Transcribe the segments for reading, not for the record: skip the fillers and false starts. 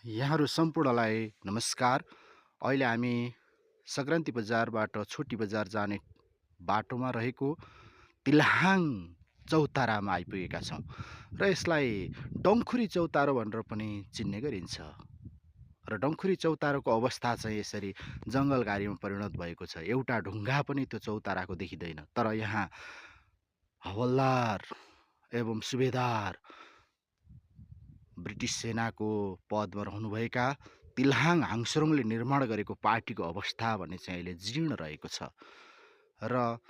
यहाँहरू सम्पूर्णलाई नमस्कार। अहिले हामी सङ्क्रान्ति बजारबाट छोटी बजार जाने बाटोमा रहेको तिल्हाङ चौतारामा आइपुगेका छौँ र यसलाई डङ्खुरी चौतारो भनेर पनि चिन्ने गरिन्छ। र डङ्खुरी चौतारोको अवस्था चाहिँ यसरी जङ्गलघारीमा परिणत भएको छ। एउटा ढुङ्गा पनि त्यो चौताराको देखिँदैन। तर यहाँ हवलदार एवं सुबेदार ब्रिटिस सेनाको पदमा रहनुभएका तिल्हाङ हाङसुरुङले निर्माण गरेको पार्टीको अवस्था भने चाहिँ अहिले जीर्ण रहेको छ। र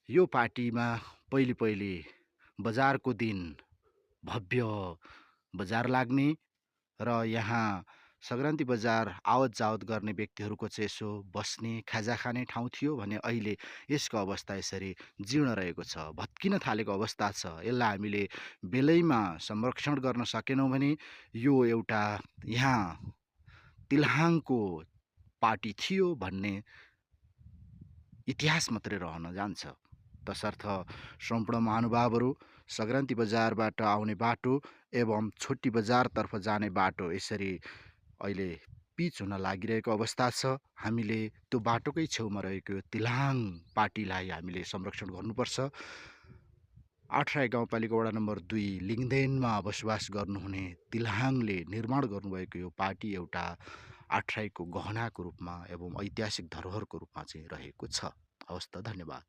यो पार्टीमा पहिले बजारको दिन भव्य बजार लाग्ने र यहाँ सङ्क्रान्ति बजार आवत जावत गर्ने व्यक्तिहरूको चाहिँ यसो बस्ने खाजा खाने ठाउँ थियो भने अहिले यसको अवस्था यसरी जीर्ण रहेको छ, भत्किन थालेको अवस्था छ। यसलाई हामीले बेलैमा संरक्षण गर्न सकेनौँ भने यो एउटा यहाँ तिल्हाङको पार्टी थियो भन्ने इतिहास मात्रै रहन जान्छ। तसर्थ सम्पूर्ण महानुभावहरू सङ्क्रान्ति बजारबाट आउने बाटो एवं छोटी बजारतर्फ जाने बाटो यसरी अहिले पिच हुन लागिरहेको अवस्था छ। हामीले त्यो बाटोकै छेउमा रहेको तिल्हाङ पार्टीलाई हामीले संरक्षण गर्नुपर्छ। 8 राई गाउँपालिका वडा नम्बर 2 लिङदेनमा बसोबास गर्नुहुने तिल्हाङले निर्माण गर्नुभएको यो पार्टी एउटा 8 राईको गहनाको रूपमा एवं ऐतिहासिक धरोहरको रूपमा चाहिँ रहेको छ। हवस् त, धन्यवाद।